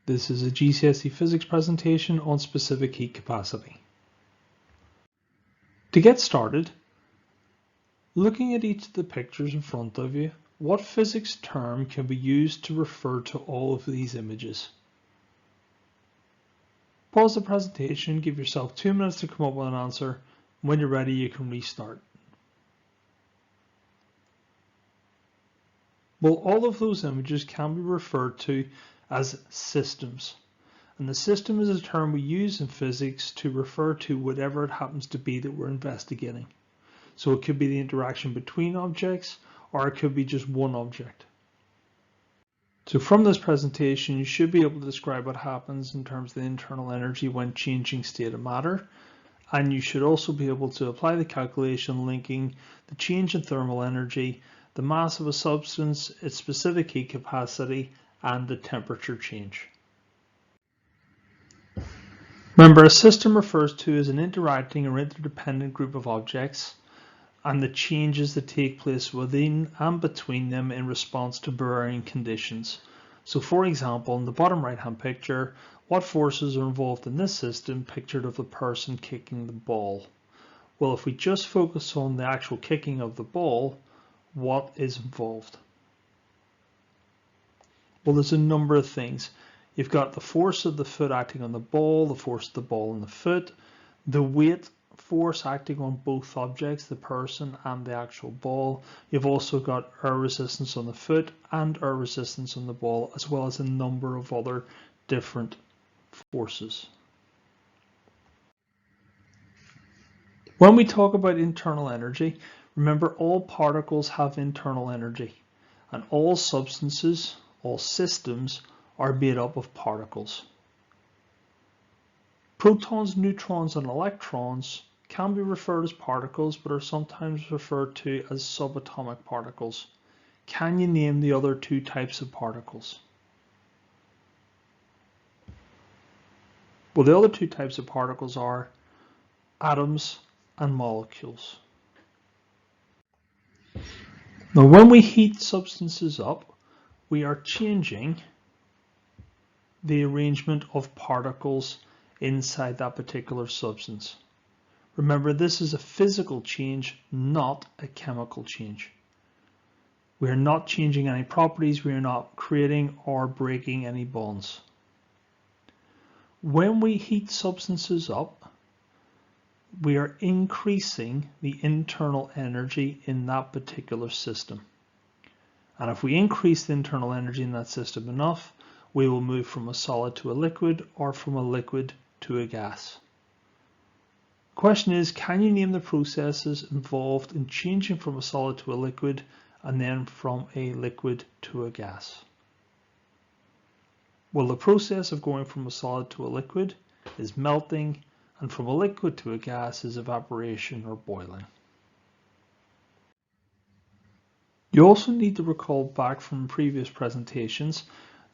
This is a GCSE physics presentation on specific heat capacity. To get started, looking at each of the pictures in front of you, what physics term can be used to refer to all of these images? Pause the presentation, give yourself 2 minutes to come up with an answer. When you're ready, you can restart. Well, all of those images can be referred to as systems. And the system is a term we use in physics to refer to whatever it happens to be that we're investigating. So it could be the interaction between objects, or it could be just one object. So from this presentation, you should be able to describe what happens in terms of the internal energy when changing state of matter. And you should also be able to apply the calculation linking the change in thermal energy, the mass of a substance, its specific heat capacity, and the temperature change. Remember, a system refers to as an interacting or interdependent group of objects and the changes that take place within and between them in response to varying conditions. So for example, in the bottom right hand picture, what forces are involved in this system pictured of the person kicking the ball? Well, if we just focus on the actual kicking of the ball, what is involved? Well, there's a number of things. You've got the force of the foot acting on the ball, the force of the ball on the foot, the weight force acting on both objects, the person and the actual ball. You've also got air resistance on the foot and air resistance on the ball, as well as a number of other different forces. When we talk about internal energy, remember all particles have internal energy, and all substances, all systems are made up of particles. Protons, neutrons, and electrons can be referred as particles, but are sometimes referred to as subatomic particles. Can you name the other two types of particles? Well, the other two types of particles are atoms and molecules. Now, when we heat substances up, we are changing the arrangement of particles inside that particular substance. Remember, this is a physical change, not a chemical change. We are not changing any properties, we are not creating or breaking any bonds. When we heat substances up, we are increasing the internal energy in that particular system. And if we increase the internal energy in that system enough, we will move from a solid to a liquid or from a liquid to a gas. The question is, can you name the processes involved in changing from a solid to a liquid and then from a liquid to a gas? Well, the process of going from a solid to a liquid is melting, and from a liquid to a gas is evaporation or boiling. You also need to recall back from previous presentations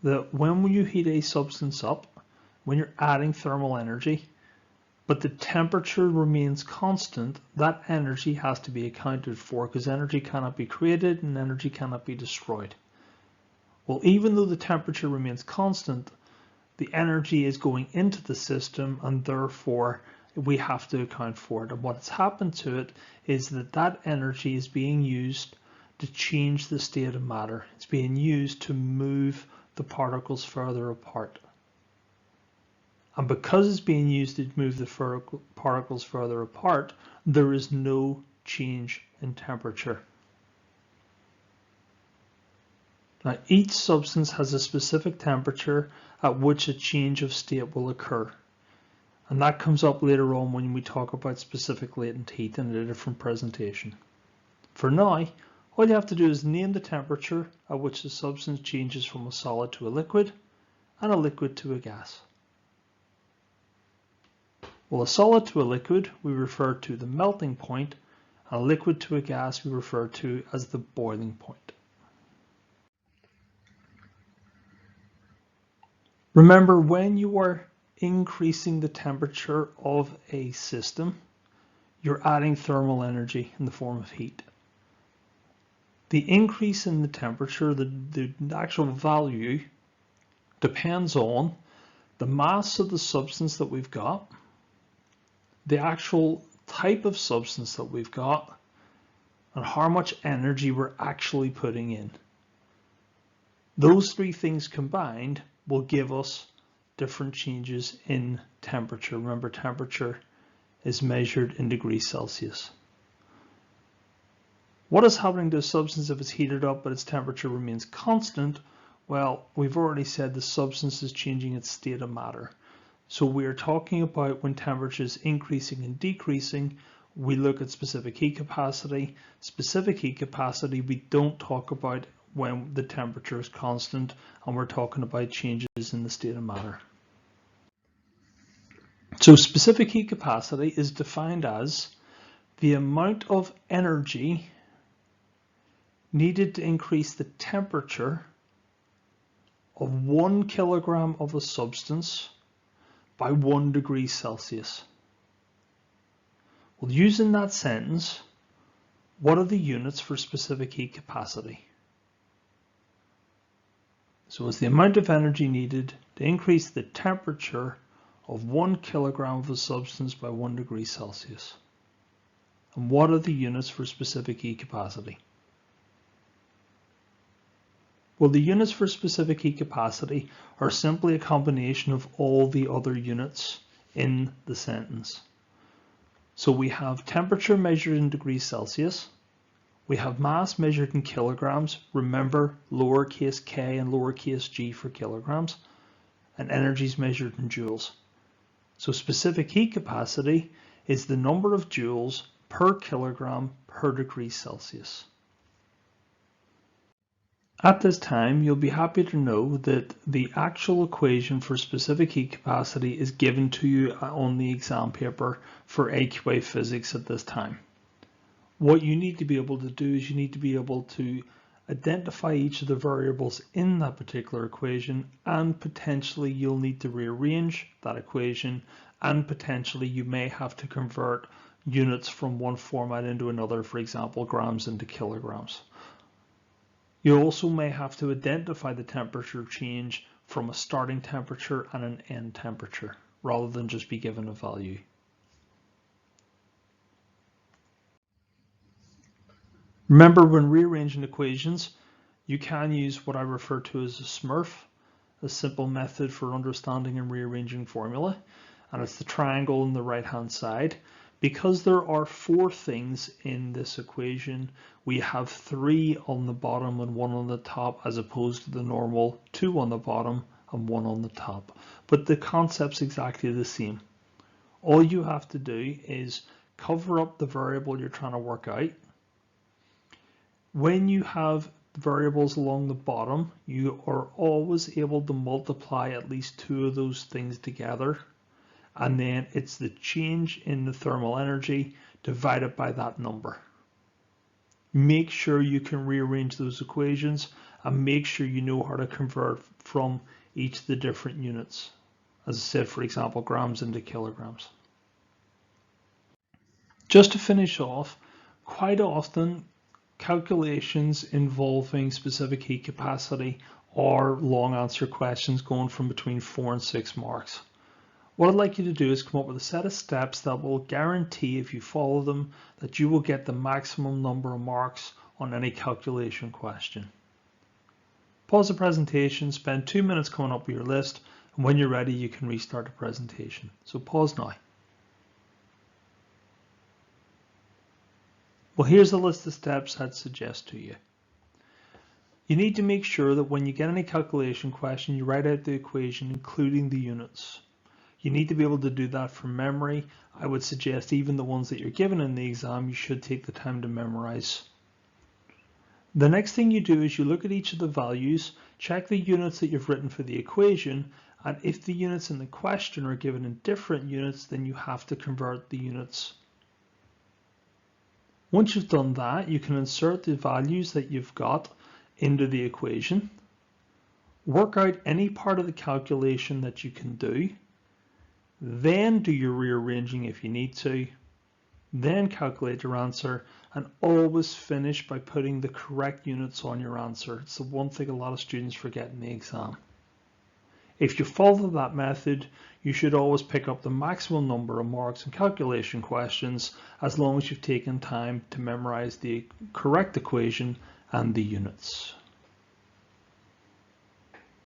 that when you heat a substance up, when you're adding thermal energy, but the temperature remains constant, that energy has to be accounted for because energy cannot be created and energy cannot be destroyed. Well, even though the temperature remains constant, the energy is going into the system and therefore we have to account for it. And what's happened to it is that that energy is being used to change the state of matter. It's being used to move the particles further apart. And because it's being used to move the particles further apart, there is no change in temperature. Now, each substance has a specific temperature at which a change of state will occur. And that comes up later on when we talk about specific latent heat in a different presentation. For now, all you have to do is name the temperature at which the substance changes from a solid to a liquid and a liquid to a gas. Well, a solid to a liquid we refer to the melting point, and a liquid to a gas we refer to as the boiling point. Remember, when you are increasing the temperature of a system, you're adding thermal energy in the form of heat. The increase in the temperature, the actual value depends on the mass of the substance that we've got, the actual type of substance that we've got, and how much energy we're actually putting in. Those three things combined will give us different changes in temperature. Remember, temperature is measured in degrees Celsius. What is happening to a substance if it's heated up but its temperature remains constant? Well, we've already said the substance is changing its state of matter. So we are talking about when temperature is increasing and decreasing, we look at specific heat capacity. Specific heat capacity we don't talk about when the temperature is constant, and we're talking about changes in the state of matter. So specific heat capacity is defined as the amount of energy needed to increase the temperature of 1 kilogram of a substance by 1 degree Celsius. Well, using that sentence, what are the units for specific heat capacity? So it's the amount of energy needed to increase the temperature of 1 kilogram of a substance by 1 degree Celsius. And what are the units for specific heat capacity? Well, the units for specific heat capacity are simply a combination of all the other units in the sentence. So we have temperature measured in degrees Celsius. We have mass measured in kilograms. Remember, lowercase k and lowercase g for kilograms. And energy is measured in joules. So specific heat capacity is the number of joules per kilogram per degree Celsius. At this time, you'll be happy to know that the actual equation for specific heat capacity is given to you on the exam paper for AQA physics at this time. What you need to be able to do is you need to be able to identify each of the variables in that particular equation, and potentially you'll need to rearrange that equation, and potentially you may have to convert units from one format into another, for example, grams into kilograms. You also may have to identify the temperature change from a starting temperature and an end temperature, rather than just be given a value. Remember, when rearranging equations, you can use what I refer to as a SMURF, a simple method for understanding and rearranging formula, and it's the triangle on the right hand side. Because there are 4 things in this equation, we have 3 on the bottom and 1 on the top, as opposed to the normal 2 on the bottom and 1 on the top. But the concept's exactly the same. All you have to do is cover up the variable you're trying to work out. When you have variables along the bottom, you are always able to multiply at least 2 of those things together, and then it's the change in the thermal energy divided by that number. Make sure you can rearrange those equations, and make sure you know how to convert from each of the different units. As I said, for example, grams into kilograms. Just to finish off, quite often calculations involving specific heat capacity are long answer questions going from between 4 and 6 marks. What I'd like you to do is come up with a set of steps that will guarantee, if you follow them, that you will get the maximum number of marks on any calculation question. Pause the presentation, spend 2 minutes coming up with your list, and when you're ready you can restart the presentation. So pause now. Well, here's a list of steps I'd suggest to you. You need to make sure that when you get any calculation question, you write out the equation including the units. You need to be able to do that from memory. I would suggest even the ones that you're given in the exam, you should take the time to memorize. The next thing you do is you look at each of the values, check the units that you've written for the equation, and if the units in the question are given in different units, then you have to convert the units. Once you've done that, you can insert the values that you've got into the equation, work out any part of the calculation that you can do, then do your rearranging if you need to, then calculate your answer, and always finish by putting the correct units on your answer. It's the one thing a lot of students forget in the exam. If you follow that method, you should always pick up the maximum number of marks in calculation questions as long as you've taken time to memorize the correct equation and the units.